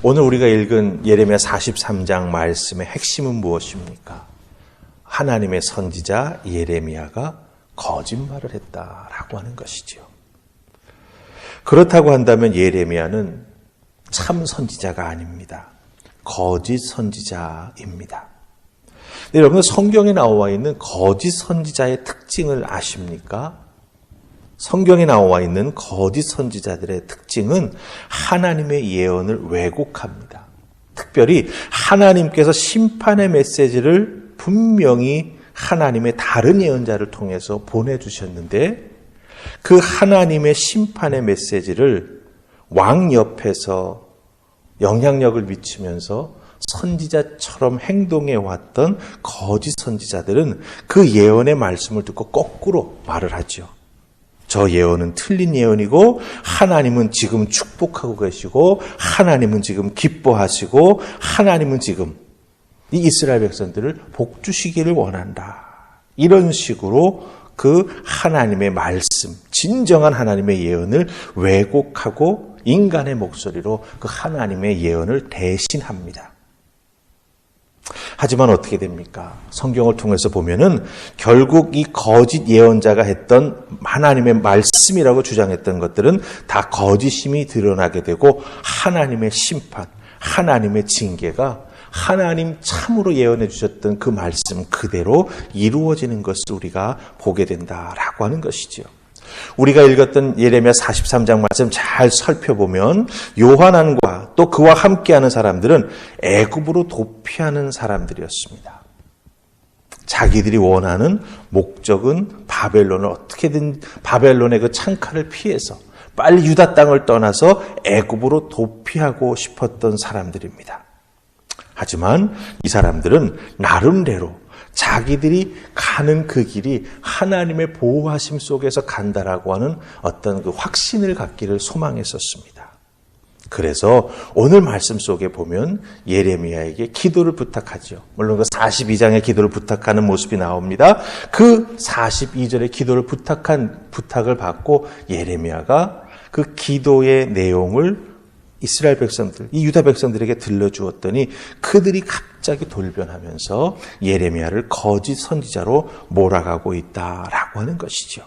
오늘 우리가 읽은 예레미야 43장 말씀의 핵심은 무엇입니까? 하나님의 선지자 예레미야가 거짓말을 했다라고 하는 것이지요. 그렇다고 한다면 예레미야는 참 선지자가 아닙니다. 거짓 선지자입니다. 여러분, 성경에 나와 있는 거짓 선지자의 특징을 아십니까? 성경에 나와 있는 거짓 선지자들의 특징은 하나님의 예언을 왜곡합니다. 특별히 하나님께서 심판의 메시지를 분명히 하나님의 다른 예언자를 통해서 보내주셨는데 그 하나님의 심판의 메시지를 왕 옆에서 영향력을 미치면서 선지자처럼 행동해 왔던 거짓 선지자들은 그 예언의 말씀을 듣고 거꾸로 말을 하죠. 저 예언은 틀린 예언이고 하나님은 지금 축복하고 계시고 하나님은 지금 기뻐하시고 하나님은 지금 이 이스라엘 백성들을 복 주시기를 원한다. 이런 식으로 그 하나님의 말씀, 진정한 하나님의 예언을 왜곡하고 인간의 목소리로 그 하나님의 예언을 대신합니다. 하지만 어떻게 됩니까? 성경을 통해서 보면은 결국 이 거짓 예언자가 했던 하나님의 말씀이라고 주장했던 것들은 다 거짓임이 드러나게 되고 하나님의 심판, 하나님의 징계가 하나님 참으로 예언해 주셨던 그 말씀 그대로 이루어지는 것을 우리가 보게 된다라고 하는 것이죠. 우리가 읽었던 예레미야 43장 말씀 잘 살펴보면 요하난과 또 그와 함께하는 사람들은 애굽으로 도피하는 사람들이었습니다. 자기들이 원하는 목적은 바벨론을 어떻게든 바벨론의 그 창칼을 피해서 빨리 유다 땅을 떠나서 애굽으로 도피하고 싶었던 사람들입니다. 하지만 이 사람들은 나름대로 자기들이 가는 그 길이 하나님의 보호하심 속에서 간다라고 하는 어떤 그 확신을 갖기를 소망했었습니다. 그래서 오늘 말씀 속에 보면 예레미야에게 기도를 부탁하죠. 물론 그 42장의 기도를 부탁하는 모습이 나옵니다. 그 42절의 기도를 부탁을 받고 예레미야가 그 기도의 내용을 이스라엘 백성들, 이 유다 백성들에게 들려주었더니 그들이 갑자기 돌변하면서 예레미야를 거짓 선지자로 몰아가고 있다라고 하는 것이죠.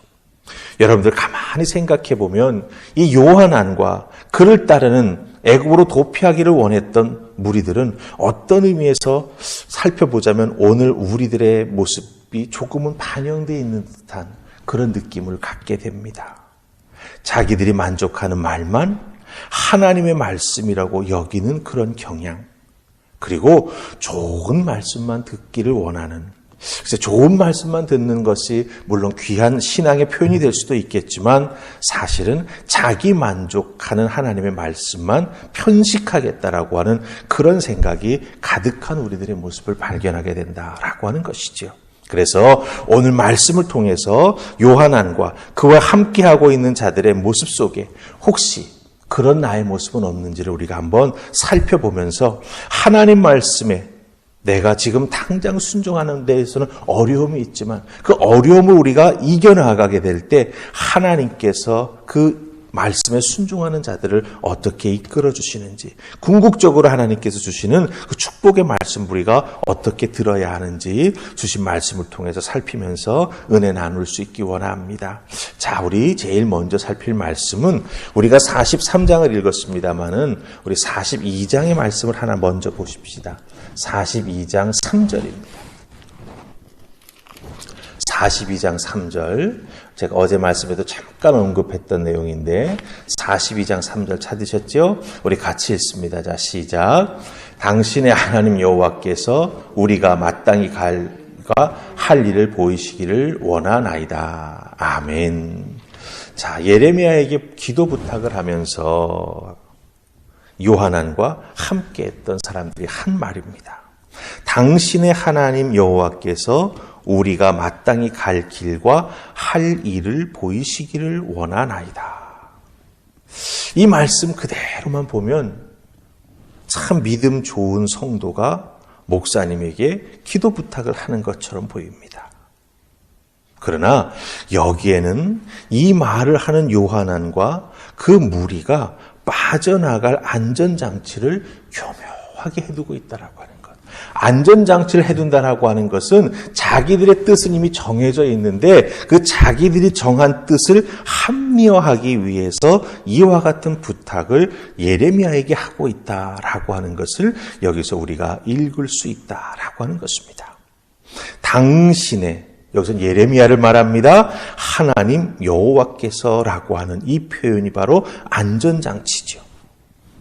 여러분들 가만히 생각해 보면 이 요하난과 그를 따르는 애굽으로 도피하기를 원했던 무리들은 어떤 의미에서 살펴보자면 오늘 우리들의 모습이 조금은 반영되어 있는 듯한 그런 느낌을 갖게 됩니다. 자기들이 만족하는 말만 하나님의 말씀이라고 여기는 그런 경향, 그리고 좋은 말씀만 듣기를 원하는, 그래서 좋은 말씀만 듣는 것이 물론 귀한 신앙의 표현이 될 수도 있겠지만 사실은 자기 만족하는 하나님의 말씀만 편식하겠다라고 하는 그런 생각이 가득한 우리들의 모습을 발견하게 된다라고 하는 것이죠. 그래서 오늘 말씀을 통해서 요하난과 그와 함께하고 있는 자들의 모습 속에 혹시 그런 나의 모습은 없는지를 우리가 한번 살펴보면서 하나님 말씀에 내가 지금 당장 순종하는 데에서는 어려움이 있지만 그 어려움을 우리가 이겨나가게 될 때 하나님께서 그 말씀에 순종하는 자들을 어떻게 이끌어 주시는지, 궁극적으로 하나님께서 주시는 그 축복의 말씀 우리가 어떻게 들어야 하는지 주신 말씀을 통해서 살피면서 은혜 나눌 수 있기 원합니다. 자, 우리 제일 먼저 살필 말씀은 우리가 43장을 읽었습니다마는 우리 42장의 말씀을 하나 먼저 보십시다. 42장 3절입니다. 42장 3절, 제가 어제 말씀에도 잠깐 언급했던 내용인데 42장 3절 찾으셨죠? 우리 같이 읽습니다. 자, 시작. 당신의 하나님 여호와께서 우리가 마땅히 할 일을 보이시기를 원하나이다. 아멘. 자, 예레미야에게 기도 부탁을 하면서 요하난과 함께했던 사람들이 한 말입니다. 당신의 하나님 여호와께서 우리가 마땅히 갈 길과 할 일을 보이시기를 원하나이다. 이 말씀 그대로만 보면 참 믿음 좋은 성도가 목사님에게 기도 부탁을 하는 것처럼 보입니다. 그러나 여기에는 이 말을 하는 요하난과 그 무리가 빠져나갈 안전장치를 교묘하게 해두고 있다라고 하는 것. 안전장치를 해둔다라고 하는 것은 자기들의 뜻은 이미 정해져 있는데 그 자기들이 정한 뜻을 합리화하기 위해서 이와 같은 부탁을 예레미야에게 하고 있다라고 하는 것을 여기서 우리가 읽을 수 있다라고 하는 것입니다. 당신의, 여기서 예레미야를 말합니다. 하나님 여호와께서라고 하는 이 표현이 바로 안전장치죠.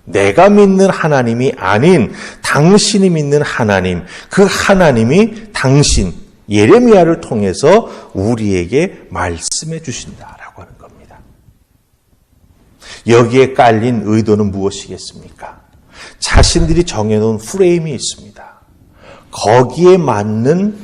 내가 믿는 하나님이 아닌 당신이 믿는 하나님, 그 하나님이 당신 예레미야를 통해서 우리에게 말씀해 주신다라고 하는 겁니다. 여기에 깔린 의도는 무엇이겠습니까? 자신들이 정해놓은 프레임이 있습니다. 거기에 맞는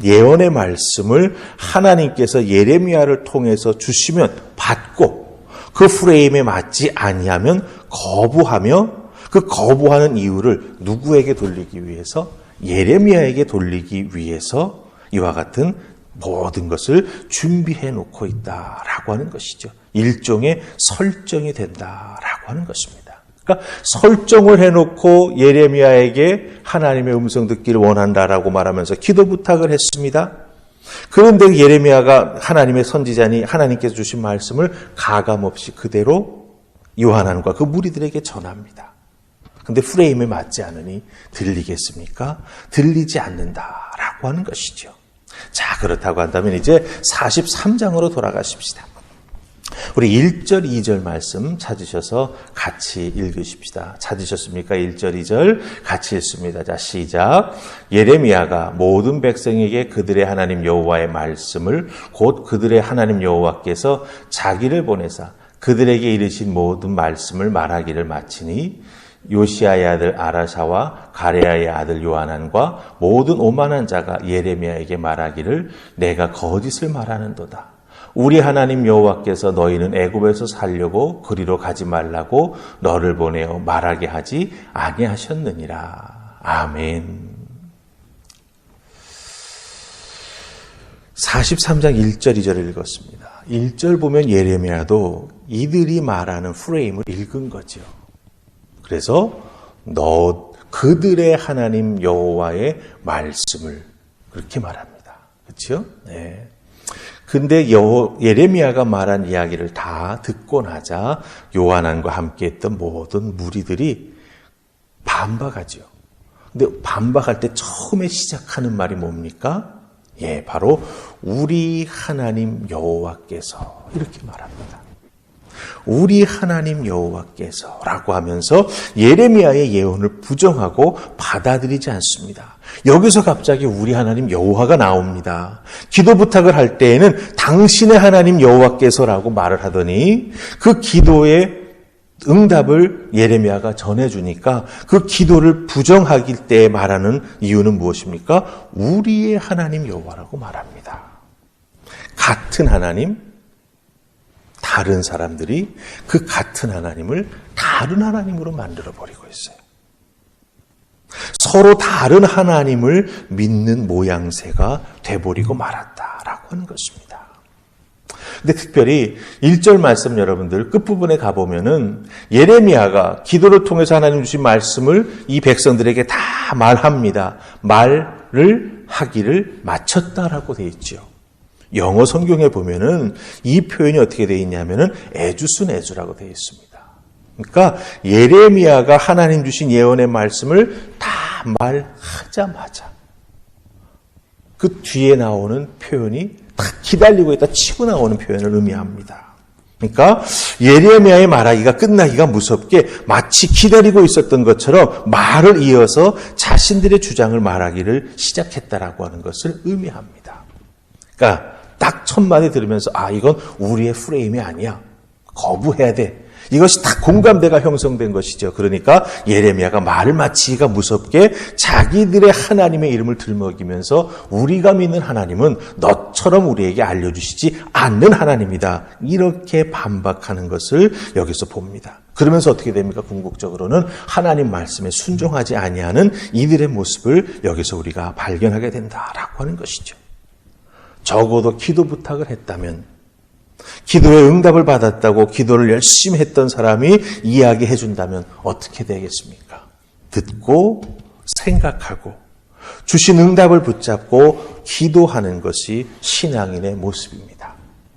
예언의 말씀을 하나님께서 예레미야를 통해서 주시면 받고 그 프레임에 맞지 아니하면 거부하며 그 거부하는 이유를 누구에게 돌리기 위해서? 예레미야에게 돌리기 위해서 이와 같은 모든 것을 준비해 놓고 있다라고 하는 것이죠. 일종의 설정이 된다라고 하는 것입니다. 그러니까 설정을 해놓고 예레미야에게 하나님의 음성 듣기를 원한다라고 말하면서 기도 부탁을 했습니다. 그런데 예레미야가 하나님의 선지자니 하나님께서 주신 말씀을 가감없이 그대로 요한안과 그 무리들에게 전합니다. 근데 프레임에 맞지 않으니 들리겠습니까? 들리지 않는다라고 하는 것이죠. 자, 그렇다고 한다면 이제 43장으로 돌아가십시다. 우리 1절, 2절 말씀 찾으셔서 같이 읽으십시다. 찾으셨습니까? 1절, 2절 같이 읽습니다. 자, 시작. 예레미야가 모든 백성에게 그들의 하나님 여호와의 말씀을 곧 그들의 하나님 여호와께서 자기를 보내사 그들에게 이르신 모든 말씀을 말하기를 마치니 요시야의 아들 아라샤와 가레야의 아들 요하난과 모든 오만한 자가 예레미야에게 말하기를 내가 거짓을 말하는도다. 우리 하나님 여호와께서 너희는 애굽에서 살려고 그리로 가지 말라고 너를 보내어 말하게 하지 아니하셨느니라. 아멘. 43장 1절 2절을 읽었습니다. 1절 보면 예레미야도 이들이 말하는 프레임을 읽은 거죠. 그래서 그들의 하나님 여호와의 말씀을 그렇게 말합니다. 그렇죠? 네. 근데 예레미야가 말한 이야기를 다 듣고 나자 요한안과 함께 했던 모든 무리들이 반박하죠. 근데 반박할 때 처음에 시작하는 말이 뭡니까? 예, 바로 우리 하나님 여호와께서 이렇게 말합니다. 우리 하나님 여호와께서라고 하면서 예레미야의 예언을 부정하고 받아들이지 않습니다. 여기서 갑자기 우리 하나님 여호와가 나옵니다. 기도 부탁을 할 때에는 당신의 하나님 여호와께서라고 말을 하더니 그 기도의 응답을 예레미야가 전해주니까 그 기도를 부정하길 때 말하는 이유는 무엇입니까? 우리의 하나님 여호와라고 말합니다. 같은 하나님, 다른 사람들이 그 같은 하나님을 다른 하나님으로 만들어버리고 있어요. 서로 다른 하나님을 믿는 모양새가 돼버리고 말았다라고 하는 것입니다. 근데 특별히 1절 말씀 여러분들 끝부분에 가보면은 예레미야가 기도를 통해서 하나님 주신 말씀을 이 백성들에게 다 말합니다. 말을 하기를 마쳤다라고 되어 있죠. 영어 성경에 보면은 이 표현이 어떻게 되어 있냐면은 에주순에주라고 되어 있습니다. 그러니까 예레미야가 하나님 주신 예언의 말씀을 다 말하자마자 그 뒤에 나오는 표현이 딱 기다리고 있다 치고 나오는 표현을 의미합니다. 그러니까 예레미야의 말하기가 끝나기가 무섭게 마치 기다리고 있었던 것처럼 말을 이어서 자신들의 주장을 말하기를 시작했다라고 하는 것을 의미합니다. 그러니까 딱 첫 마디 들으면서 이건 우리의 프레임이 아니야. 거부해야 돼. 이것이 다 공감대가 형성된 것이죠. 그러니까 예레미야가 말을 마치기가 무섭게 자기들의 하나님의 이름을 들먹이면서 우리가 믿는 하나님은 너처럼 우리에게 알려주시지 않는 하나님이다. 이렇게 반박하는 것을 여기서 봅니다. 그러면서 어떻게 됩니까? 궁극적으로는 하나님 말씀에 순종하지 아니하는 이들의 모습을 여기서 우리가 발견하게 된다라고 하는 것이죠. 적어도 기도 부탁을 했다면 기도에 응답을 받았다고 기도를 열심히 했던 사람이 이야기해 준다면 어떻게 되겠습니까? 듣고 생각하고 주신 응답을 붙잡고 기도하는 것이 신앙인의 모습입니다.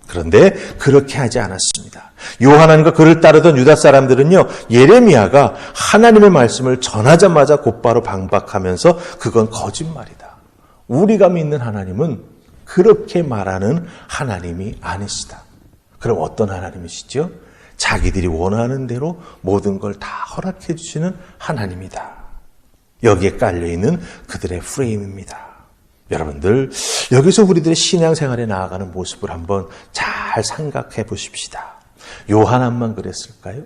그런데 그렇게 하지 않았습니다. 요한안과 그를 따르던 유다 사람들은요, 예레미야가 하나님의 말씀을 전하자마자 곧바로 반박하면서 그건 거짓말이다. 우리가 믿는 하나님은 그렇게 말하는 하나님이 아니시다. 그럼 어떤 하나님이시죠? 자기들이 원하는 대로 모든 걸 다 허락해 주시는 하나님이다. 여기에 깔려있는 그들의 프레임입니다. 여러분들, 여기서 우리들의 신앙생활에 나아가는 모습을 한번 잘 생각해 보십시다. 요한만 그랬을까요?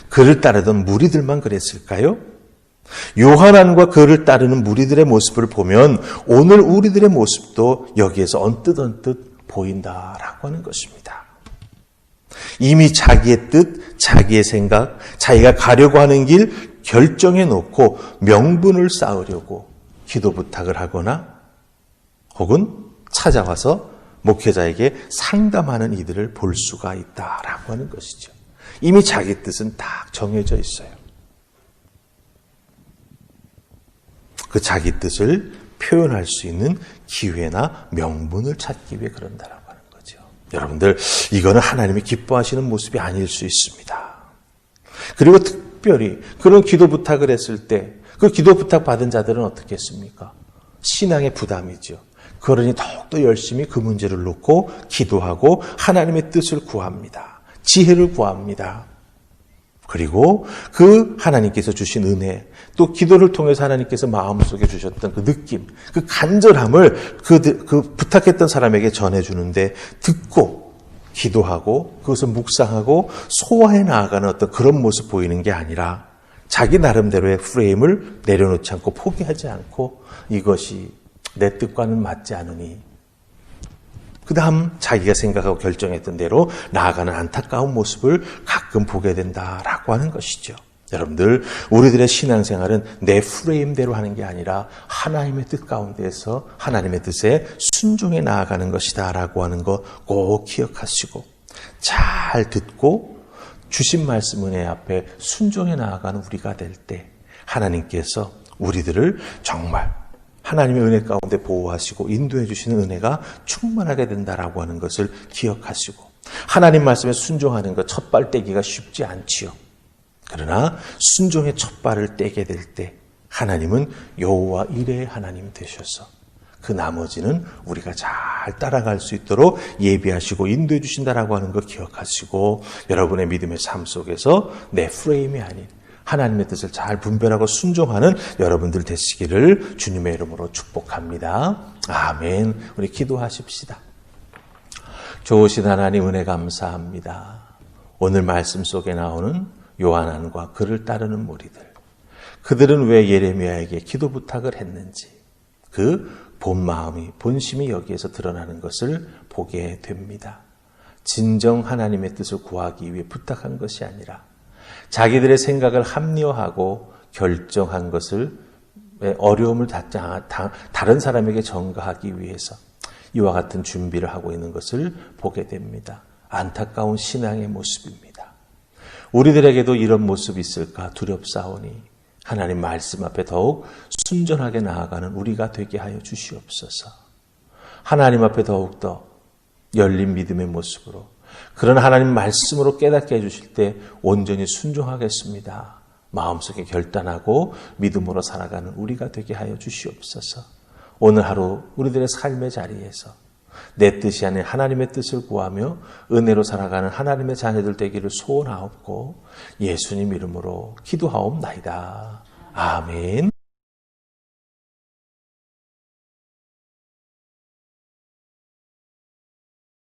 그를 따르던 무리들만 그랬을까요? 요한안과 그를 따르는 무리들의 모습을 보면 오늘 우리들의 모습도 여기에서 언뜻 보인다라고 하는 것입니다. 이미 자기의 뜻, 자기의 생각, 자기가 가려고 하는 길 결정해 놓고 명분을 쌓으려고 기도 부탁을 하거나 혹은 찾아와서 목회자에게 상담하는 이들을 볼 수가 있다라고 하는 것이죠. 이미 자기 뜻은 딱 정해져 있어요. 그 자기 뜻을 표현할 수 있는 기회나 명분을 찾기 위해 그런다라고 하는 거죠. 여러분들, 이거는 하나님이 기뻐하시는 모습이 아닐 수 있습니다. 그리고 특별히 그런 기도 부탁을 했을 때 그 기도 부탁 받은 자들은 어떻게 했습니까? 신앙의 부담이죠. 그러니 더욱더 열심히 그 문제를 놓고 기도하고 하나님의 뜻을 구합니다. 지혜를 구합니다. 그리고 그 하나님께서 주신 은혜, 또 기도를 통해서 하나님께서 마음속에 주셨던 그 느낌, 그 간절함을 그 부탁했던 사람에게 전해주는데 듣고 기도하고 그것을 묵상하고 소화해 나아가는 어떤 그런 모습 보이는 게 아니라 자기 나름대로의 프레임을 내려놓지 않고 포기하지 않고 이것이 내 뜻과는 맞지 않으니 그 다음 자기가 생각하고 결정했던 대로 나아가는 안타까운 모습을 가끔 보게 된다라고 하는 것이죠. 여러분들, 우리들의 신앙생활은 내 프레임대로 하는 게 아니라 하나님의 뜻 가운데에서 하나님의 뜻에 순종해 나아가는 것이다라고 하는 거 꼭 기억하시고 잘 듣고 주신 말씀 은혜 앞에 순종해 나아가는 우리가 될 때 하나님께서 우리들을 정말 하나님의 은혜 가운데 보호하시고 인도해 주시는 은혜가 충만하게 된다라고 하는 것을 기억하시고 하나님 말씀에 순종하는 것 첫발 떼기가 쉽지 않지요. 그러나 순종의 첫발을 떼게 될 때 하나님은 여호와 이레의 하나님 되셔서 그 나머지는 우리가 잘 따라갈 수 있도록 예비하시고 인도해 주신다라고 하는 거 기억하시고 여러분의 믿음의 삶 속에서 내 프레임이 아닌 하나님의 뜻을 잘 분별하고 순종하는 여러분들 되시기를 주님의 이름으로 축복합니다. 아멘. 우리 기도하십시다. 좋으신 하나님 은혜 감사합니다. 오늘 말씀 속에 나오는 요한안과 그를 따르는 무리들, 그들은 왜 예레미야에게 기도 부탁을 했는지 그 본 마음이, 본심이 여기에서 드러나는 것을 보게 됩니다. 진정 하나님의 뜻을 구하기 위해 부탁한 것이 아니라 자기들의 생각을 합리화하고 결정한 것을 어려움을 다른 사람에게 전가하기 위해서 이와 같은 준비를 하고 있는 것을 보게 됩니다. 안타까운 신앙의 모습입니다. 우리들에게도 이런 모습이 있을까 두렵사오니 하나님 말씀 앞에 더욱 순전하게 나아가는 우리가 되게 하여 주시옵소서. 하나님 앞에 더욱더 열린 믿음의 모습으로 그런 하나님 말씀으로 깨닫게 해주실 때 온전히 순종하겠습니다. 마음속에 결단하고 믿음으로 살아가는 우리가 되게 하여 주시옵소서. 오늘 하루 우리들의 삶의 자리에서 내 뜻이 아닌 하나님의 뜻을 구하며 은혜로 살아가는 하나님의 자녀들 되기를 소원하옵고 예수님 이름으로 기도하옵나이다. 아멘.